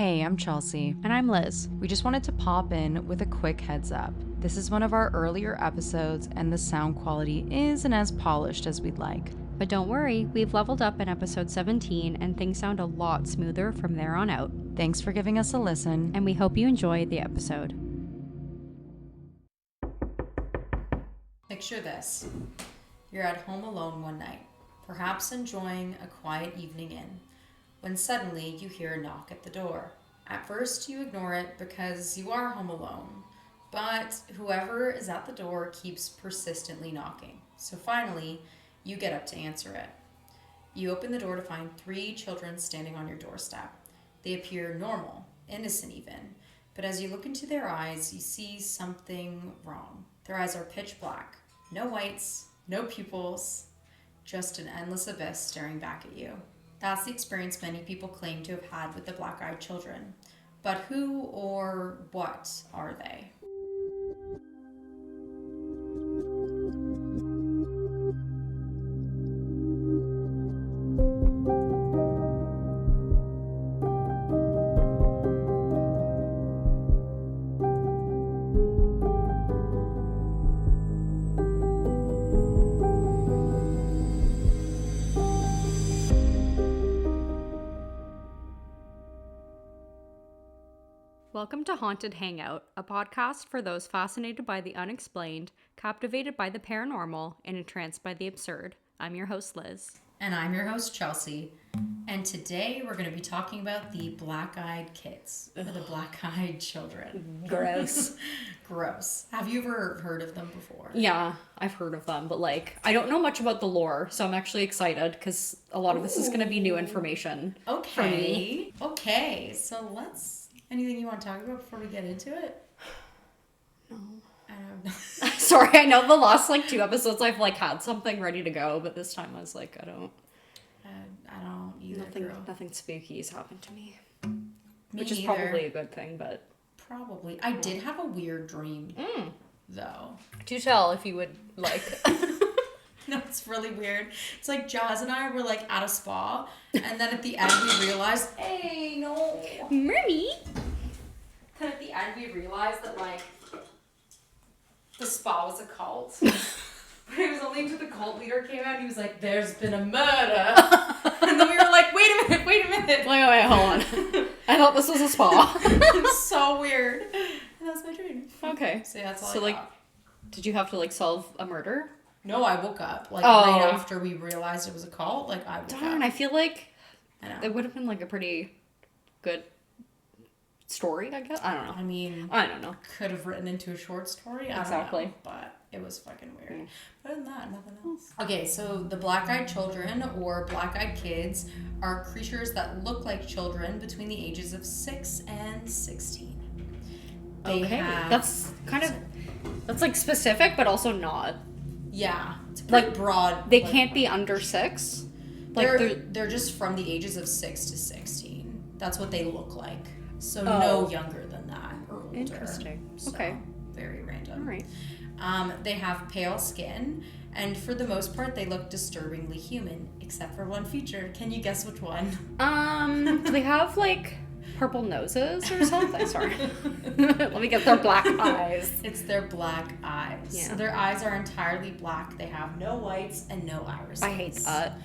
Hey, I'm Chelsea. And I'm Liz. We just wanted to pop in with a quick heads up. This is one of our earlier episodes, and the sound quality isn't as polished as we'd like. But don't worry, we've leveled up in episode 17 and things sound a lot smoother from there on out. Thanks for giving us a listen, And we hope you enjoy the episode. Picture this. You're at home alone one night, perhaps enjoying a quiet evening in, when suddenly you hear a knock at the door. At first you ignore it because you are home alone, but whoever is at the door keeps persistently knocking. So finally, you get up to answer it. You open the door to find 3 children standing on your doorstep. They appear normal, innocent even, but as you look into their eyes, you see something wrong. Their eyes are pitch black, no whites, no pupils, just an endless abyss staring back at you. That's the experience many people claim to have had with the black-eyed children. But who or what are they? Welcome to Haunted Hangout, a podcast for those fascinated by the unexplained, captivated by the paranormal, and entranced by the absurd. I'm your host, Liz. And I'm your host, Chelsea. And today we're going to be talking about the black-eyed kids, or the black-eyed children. Gross. Gross. Have you ever heard of them before? Yeah, I've heard of them, but I don't know much about the lore, so I'm actually excited because a lot of this is going to be new information for me. Okay, so anything you want to talk about before we get into it? No. I don't know. Sorry, I know the last 2 episodes I've had something ready to go, but this time I was like, I don't either. Nothing spooky has happened to me. Me Which is neither. probably a good thing, but... Probably. I did have a weird dream, though. Do tell if you would like. No, it's really weird. It's like Jazz and I were at a spa, and then at the end we realized, hey, no. Mommy! Then at the end we realized that the spa was a cult. But it was only until the cult leader came out and he was like, there's been a murder. And then we were like, wait a minute. Wait, hold on. I thought this was a spa. It was so weird. And that was my dream. Okay. So yeah, that's all I got. Did you have to solve a murder? No, I woke up. Right after we realized it was a cult. I woke up. Darn, I feel like I know. it would have been a pretty good story, I guess. I don't know. I mean, I don't know. Could have written into a short story. Exactly. I don't know, but it was fucking weird. Other than that, nothing else. Okay, so the black-eyed children, or black-eyed kids, are creatures that look like children between the ages of 6 and 16. That's specific, but also not. Yeah, it's pretty broad. They can't be under 6. They're just from the ages of 6 to 16. That's what they look like. So no younger than that or older. Interesting. So, okay. Very random. All right. They have pale skin, and for the most part, they look disturbingly human, except for one feature. Can you guess which one? Do they have purple noses or something? Sorry. Let me get their black eyes. It's their black eyes. Yeah. So their eyes are entirely black. They have no whites and no irises. I hate that.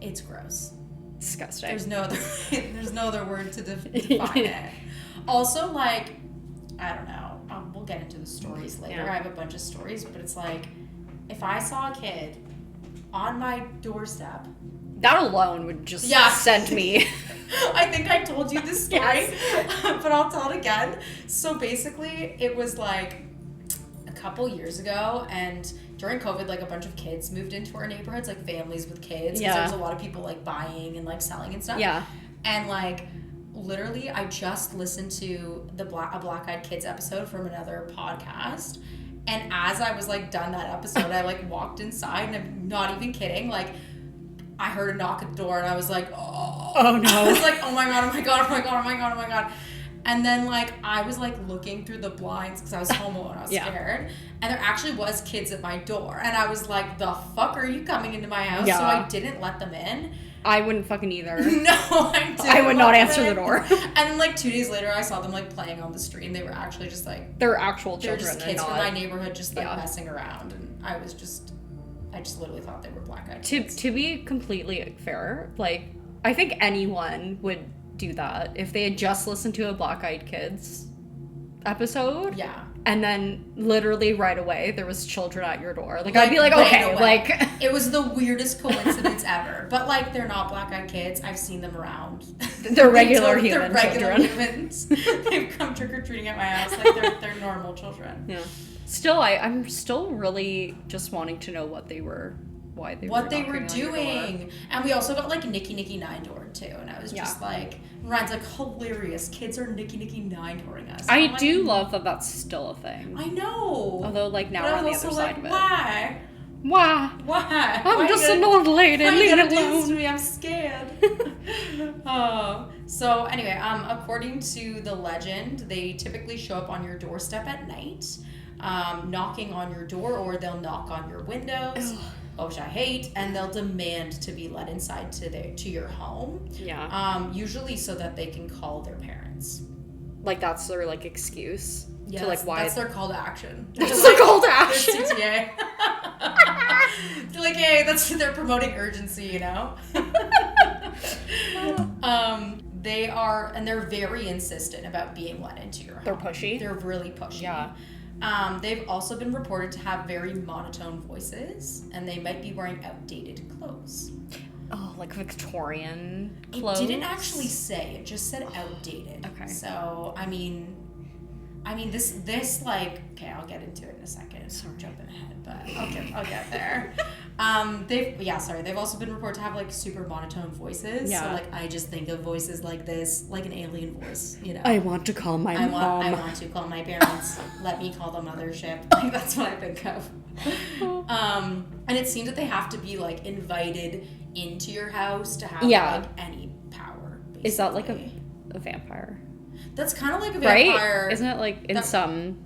It's gross. Disgusting. There's no other word to define it. Also, I don't know. We'll get into the stories later. Yeah. I have a bunch of stories, but it's if I saw a kid on my doorstep, that alone would just send me. I think I told you this story, Yes. But I'll tell it again. So basically, it was a couple years ago, and during COVID, a bunch of kids moved into our neighborhoods, families with kids. Yeah. There was a lot of people buying and selling and stuff. Yeah. And literally, I just listened to a Black-Eyed Kids episode from another podcast. And as I was done that episode, I walked inside, and I'm not even kidding. I heard a knock at the door, and I was like, oh no. I was like, oh my god. And then I was looking through the blinds because I was home alone. I was scared. And there actually was kids at my door. And I was like, the fuck are you coming into my house? Yeah. So I didn't let them in. I wouldn't fucking either. No, I didn't. I would not answer the door. And then like 2 days later, I saw them like playing on the street, and they were actually just like They're actual they were children. just kids and from not, my neighborhood, just like messing around, and I just literally thought they were black-eyed kids. To be completely fair, like I think anyone would do that if they had just listened to a Black Eyed Kids episode. Yeah. And then literally right away there was children at your door. Like I'd be like, okay, away. like it was the weirdest coincidence ever. But like they're not black-eyed kids. I've seen them around. They're regular human they're regular children. Humans. They've come trick-or-treating at my house. Like they're normal children. Yeah. Still, I'm still really just wanting to know what they were, why they what were they were knocking on your door. doing. And we also got like Nicky Nine Door too, and I was just like, Ryan's like, hilarious. Kids are Nicky Nine Dooring us. I like, do love that that's still a thing. I know. Although like now but we're I on the was other also side like, of it. why? Why? Why? I'm just an old lady. Leave it do this to alone. me? I'm scared. So anyway, according to the legend, they typically show up on your doorstep at night, knocking on your door, or they'll knock on your windows. Which I hate, and they'll demand to be let inside to your home. Yeah. Usually so that they can call their parents. Like that's their like excuse Yeah, to like why that's their call to action. That's their call to Their action. CTA. They're like, hey, they're promoting urgency, you know. They are, and they're very insistent about being let into your home. They're pushy. They're really pushy. Yeah. They've also been reported to have very monotone voices, and they might be wearing outdated clothes. Oh, like Victorian clothes? It didn't actually say. It just said outdated. Okay. So, I mean, this like, okay, I'll get into it in a second. So I'm jumping ahead, but I'll get there. They've also been reported to have like super monotone voices. Yeah. So like, I just think of voices like this, like an alien voice, you know. I want to call my mom. I want to call my parents. Let me call the mothership. Like that's what I think of. And it seems that they have to be like invited into your house to have like any power. Basically. Is that like a vampire? That's kind of like a vampire. Right? Isn't it like in some...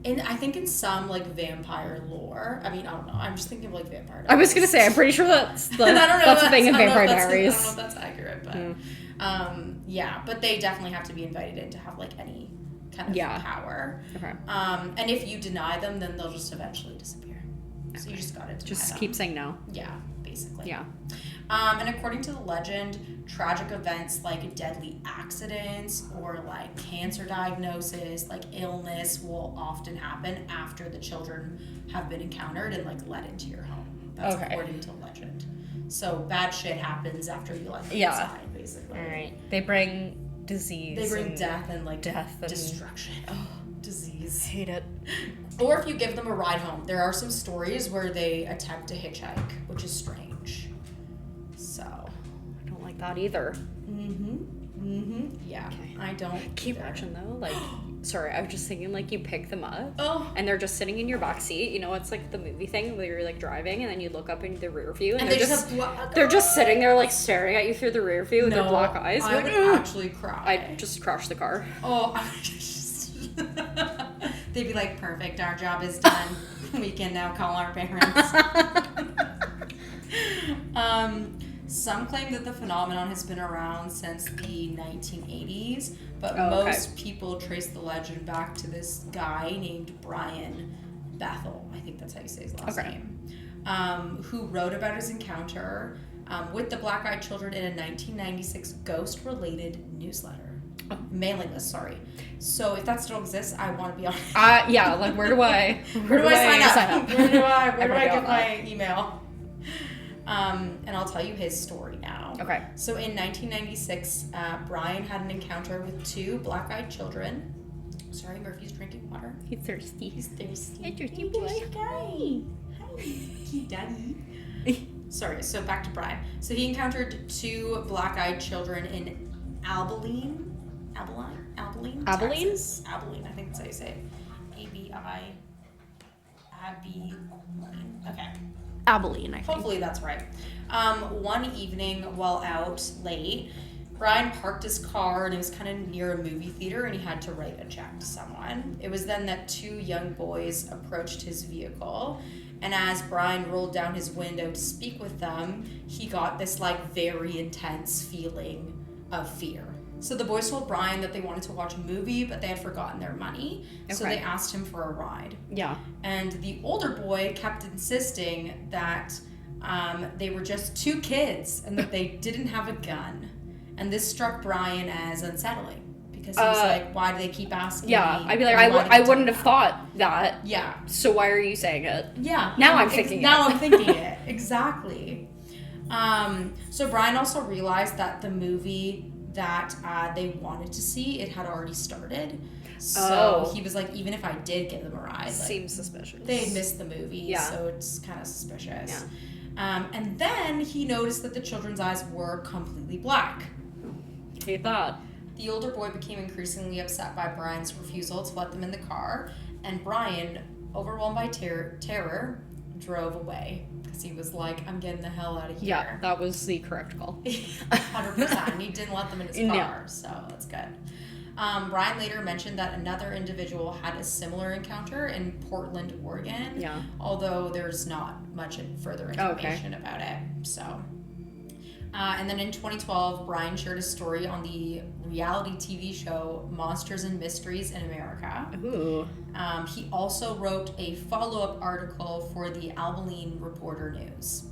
I think in some like vampire lore. I mean, I don't know. I'm just thinking of like vampire. I was gonna say, I'm pretty sure that's the thing in Vampire Diaries. I don't know if that's accurate, but but they definitely have to be invited in to have like any kind of power. Okay. And if you deny them, then they'll just eventually disappear. So you just gotta deny them. Keep saying no. Yeah, basically. Yeah. And according to the legend, tragic events like deadly accidents or like cancer diagnosis, like illness will often happen after the children have been encountered and like let into your home. That's according to legend. So bad shit happens after you let them inside, basically. All right. They bring disease. They bring death and destruction. Oh, disease. Hate it. Or if you give them a ride home. There are some stories where they attempt to hitchhike, which is strange. So I don't like that either. Yeah. Okay. I don't. Can you imagine though? Like, sorry, I was just thinking like you pick them up and they're just sitting in your back seat. You know, it's like the movie thing where you're like driving and then you look up into the rear view and they're just sitting there like staring at you through the rear view with their black eyes. I would actually cry. I'd just crash the car. Oh, I would just. They'd be like, perfect, our job is done. We can now call our parents. Some claim that the phenomenon has been around since the 1980s, but most people trace the legend back to this guy named Brian Bethel. I think that's how you say his last name. Who wrote about his encounter with the black-eyed children in a 1996 ghost-related newsletter. Mailing list, sorry. So if that still exists, I want to be on it. Yeah, like where do I sign up? Where do I get my email? And I'll tell you his story now. Okay. So in 1996, Brian had an encounter with 2 black-eyed children. Sorry, Murphy's drinking water. He's thirsty. He's thirsty. Hey, thirsty boy. Hi. Hi, daddy. Sorry, so back to Brian. So he encountered 2 black-eyed children in Abilene, Texas. Abilene, I think that's how you say it. A-B-I. Abilene. Okay. Abilene, I think. Hopefully that's right. One evening while out late, Brian parked his car and it was kind of near a movie theater and he had to write a check to someone. It was then that 2 young boys approached his vehicle And as Brian rolled down his window to speak with them, he got this like very intense feeling of fear. So the boys told Brian that they wanted to watch a movie, but they had forgotten their money. Okay. So they asked him for a ride. Yeah. And the older boy kept insisting that they were just 2 kids and that they didn't have a gun. And this struck Brian as unsettling. Because he was like, why do they keep asking me? I'd be like, I wouldn't have thought that. Yeah. So why are you saying it? Yeah. Now I'm thinking it. Now I'm thinking it. Exactly. So Brian also realized that the movie that they wanted to see, it had already started. So he was like, even if I did give them a ride, like, seems suspicious. They'd missed the movie, so it's kind of suspicious. Yeah. And then he noticed that the children's eyes were completely black. He thought. The older boy became increasingly upset by Brian's refusal to let them in the car, and Brian, overwhelmed by terror, drove away. Because he was like, I'm getting the hell out of here. Yeah, that was the correct call. 100%. He didn't let them in his car, so that's good. Brian later mentioned that another individual had a similar encounter in Portland, Oregon. Yeah. Although there's not much further information about it. So, and then in 2012, Brian shared a story on the reality TV show Monsters and Mysteries in America. Ooh. He also wrote a follow-up article for the Abilene Reporter News,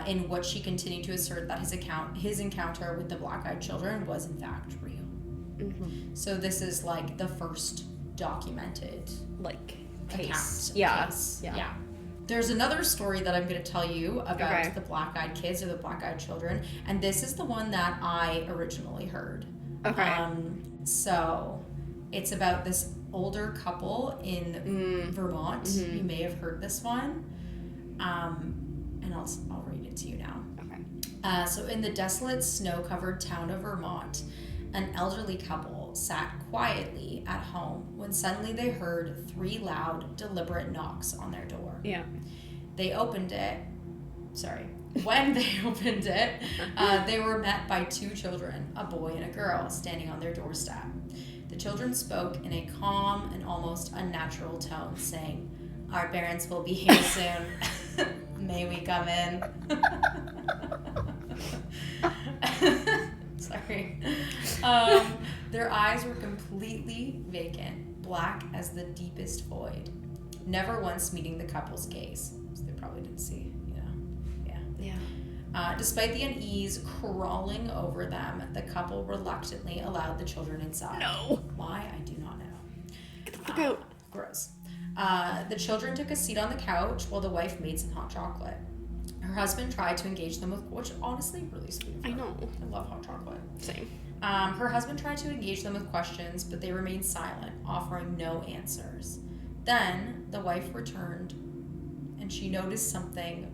in which he continued to assert that his encounter with the black-eyed children was in fact real. Mm-hmm. So this is like the first documented case. Case. Yeah. There's another story that I'm going to tell you about the black-eyed kids or the black-eyed children, and this is the one that I originally heard. Okay. So it's about this older couple in Vermont. Mm-hmm. You may have heard this one. And I'll read it to you now. Okay. So in the desolate, snow-covered town of Vermont, an elderly couple sat quietly at home when suddenly they heard 3 loud, deliberate knocks on their door. Yeah. When they opened it, they were met by 2 children, a boy and a girl, standing on their doorstep. The children spoke in a calm and almost unnatural tone, saying, "Our parents will be here soon. May we come in?" Sorry. Their eyes were completely vacant, black as the deepest void, never once meeting the couple's gaze. So they probably didn't see, Yeah. Despite the unease crawling over them, the couple reluctantly allowed the children inside. No. Why? I do not know. Get the fuck out. Gross. The children took a seat on the couch while the wife made some hot chocolate. Her husband tried to engage them with, which honestly really sweet of her. I know. I love hot chocolate. Same. Her husband tried to engage them with questions, but they remained silent, offering no answers. Then the wife returned, and she noticed something,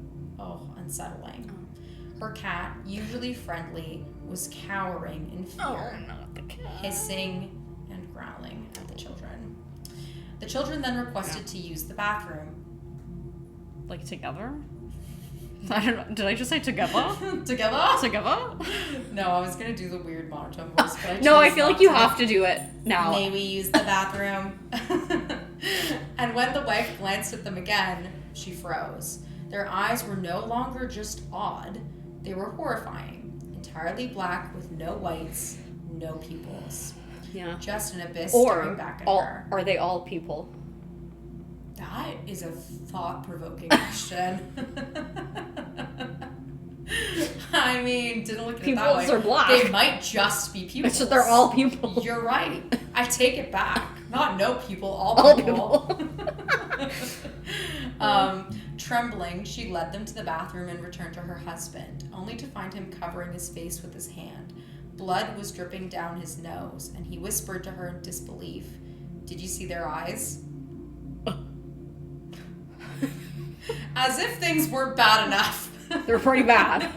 unsettling. Her cat, usually friendly, was cowering in fear, not the cat. hissing and growling at the children. The children then requested to use the bathroom. Like together? I don't know. Did I just say together? Together? Together? No, I was going to do the weird monotone voice, but I feel like you have to do it now. May we use the bathroom? And when the wife glanced at them again, she froze. Their eyes were no longer just odd. They were horrifying. Entirely black with no whites, no pupils. Yeah. Just an abyss staring back at her. Are they all people? That is a thought-provoking question. I mean, didn't look at it that way. Pupils are black. They might just be pupils. So they're all people. You're right. I take it back. Not no people, all people. Trembling, she led them to the bathroom and returned to her husband, only to find him covering his face with his hand. Blood was dripping down his nose, and he whispered to her in disbelief, "Did you see their eyes?" As if things weren't bad enough. They're pretty bad.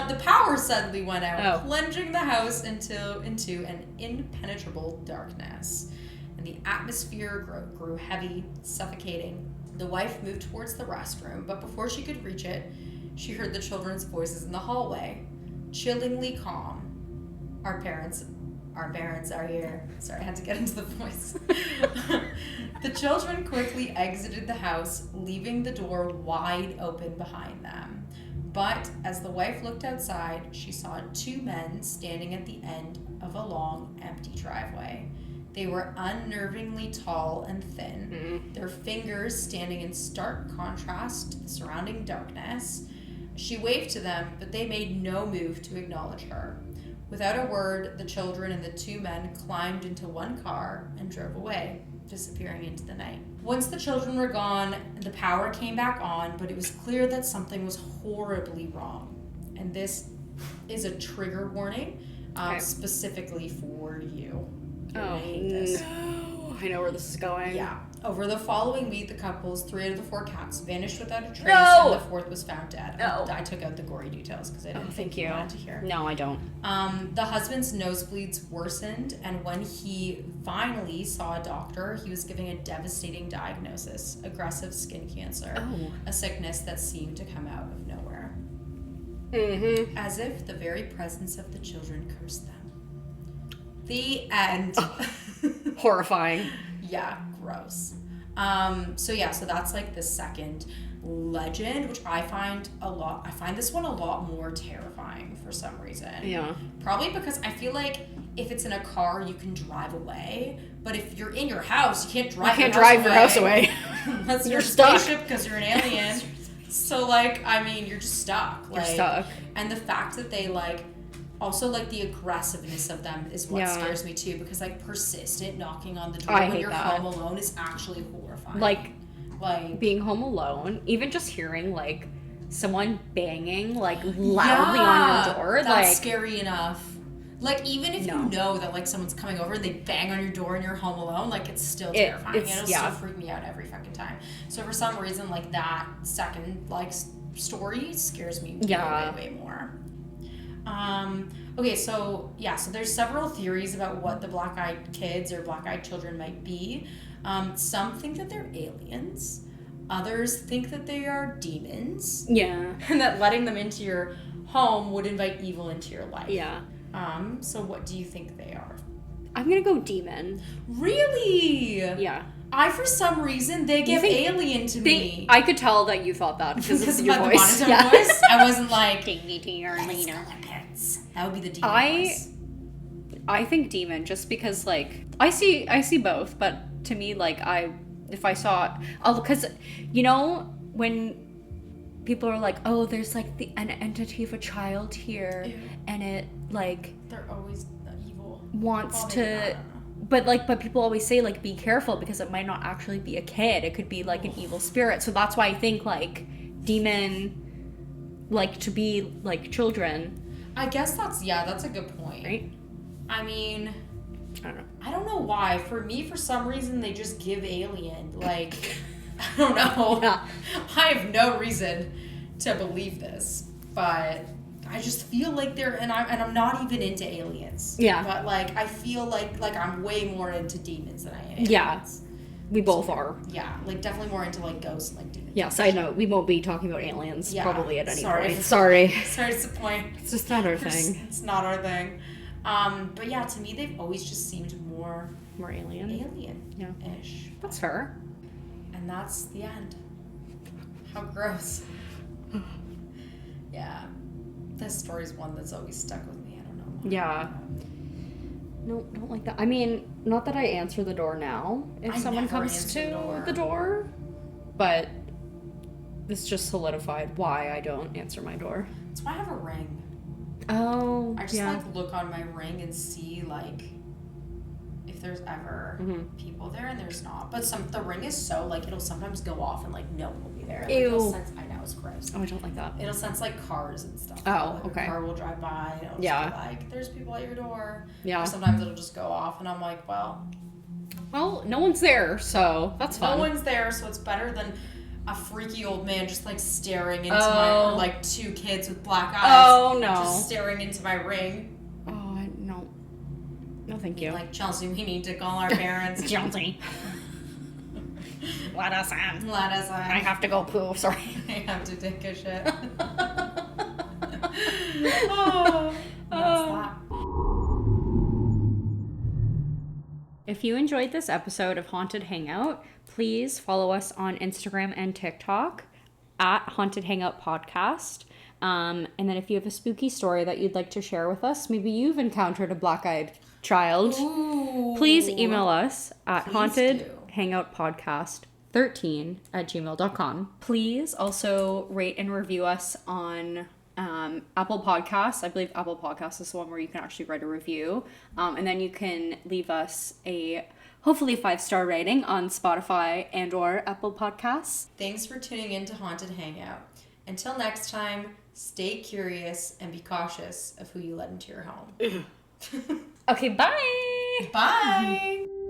The power suddenly went out, plunging the house into an impenetrable darkness. And the atmosphere grew heavy, suffocating. The wife moved towards the restroom, but before she could reach it, she heard the children's voices in the hallway, chillingly calm. "Our parents our parents are here. Sorry, I had to get into the voice. The children quickly exited the house, leaving the door wide open behind them. But as the wife looked outside, she saw two men standing at the end of a long, empty driveway. They were unnervingly tall and thin, their fingers standing in stark contrast to the surrounding darkness. She waved to them, but they made no move to acknowledge her. Without a word, the children and the two men climbed into one car and drove away, disappearing into the night. Once the children were gone, the power came back on, but it was clear that something was horribly wrong. And this is a trigger warning, specifically for you. Oh, no. I know where this is going. Yeah. Over the following week, the couple's 3 out of the 4 cats vanished without a trace, No! and the 4th was found dead. No. I took out the gory details because I didn't think you wanted to hear. No, I don't. The husband's nosebleeds worsened, and when he finally saw a doctor, he was given a devastating diagnosis: aggressive skin cancer, a sickness that seemed to come out of nowhere. Mm-hmm. As if the very presence of the children cursed them. The end. Horrifying. Yeah, gross. So that's like the second legend, which I find this one a lot more terrifying for some reason. Yeah. Probably because I feel like if it's in a car, you can drive away, but if you're in your house, you can't drive your house away. Unless you're stuck. Spaceship because you're an alien. So like, I mean, you're just stuck. You're stuck. And the fact that they like, also like the aggressiveness of them is what scares me too, because like persistent knocking on the door when you're home alone is actually horrifying. Like being home alone, even just hearing like someone banging like loudly on your door, that's like scary enough. Like even if you know that like someone's coming over and they bang on your door and you're home alone, like it's still terrifying. It'll still freak me out every fucking time. So for some reason, like that second like story scares me way more. Okay, so there's several theories about what the black-eyed kids or black-eyed children might be. Some think that they're aliens. Others think that they are demons. Yeah. And that letting them into your home would invite evil into your life. Yeah. So what do you think they are? I'm gonna go demon. Really? Yeah. For some reason, they give alien to me. I could tell that you thought that because of your voice. The monotone voice. I wasn't like, take me to your arena. That would be the demon voice. I think demon just because like I see both, but to me like if I saw because you know when people are like, oh, there's like an entity of a child here. Ew. And it like they're always evil. Wants to. But people always say, like, be careful because it might not actually be a kid. It could be, like, an evil spirit. So that's why I think, like, demon, like, to be, like, children. I guess that's a good point. Right? I mean, I don't know. I don't know why. For me, for some reason, they just give alien. Like, I don't know. Yeah. I have no reason to believe this. But I just feel like I'm not even into aliens. Yeah. But like I feel like I'm way more into demons than I am aliens. Yeah. We both are. Yeah, like definitely more into like ghosts and like demons. Yeah, side note, we won't be talking about aliens probably at any point. Sorry to disappoint. It's just not our thing. It's not our thing. But yeah, to me they've always just seemed more alien. Alien-ish. That's fair. And that's the end. How gross. Yeah. This story's one that's always stuck with me. I don't know why. Yeah. No, don't like that. I mean, not that I answer the door now if someone comes to the door, but this just solidified why I don't answer my door. That's why I have a ring. Oh, I just like look on my ring and see like if there's ever people there, and there's not. But the ring is so like it'll sometimes go off and like no one will be there. Like, Ew. I know it's gross. Oh, I don't like that. It'll sense like cars and stuff. Oh, like, okay. A car will drive by and it'll just be like, there's people at your door. Yeah. Or sometimes it'll just go off and I'm like, well, no one's there, so that's fine. No one's there, so it's better than a freaky old man just like staring into my, or like two kids with black eyes. Oh no. Just staring into my ring. Oh, no. No, thank you. Like, Chelsea, we need to call our parents. Chelsea. Let us in. Let us in. I have to go poo, sorry. I have to take a shit. Oh, that's that. If you enjoyed this episode of Haunted Hangout, please follow us on Instagram and TikTok at Haunted Hangout Podcast. And then if you have a spooky story that you'd like to share with us, maybe you've encountered a black-eyed child, please email us at hauntedhangoutpodcast13@gmail.com. Please also rate and review us on Apple Podcasts. I believe Apple Podcasts is the one where you can actually write a review. And then you can leave us a hopefully 5-star rating on Spotify and or Apple Podcasts. Thanks for tuning in to Haunted Hangout. Until next time, stay curious and be cautious of who you let into your home. Okay, bye! Bye!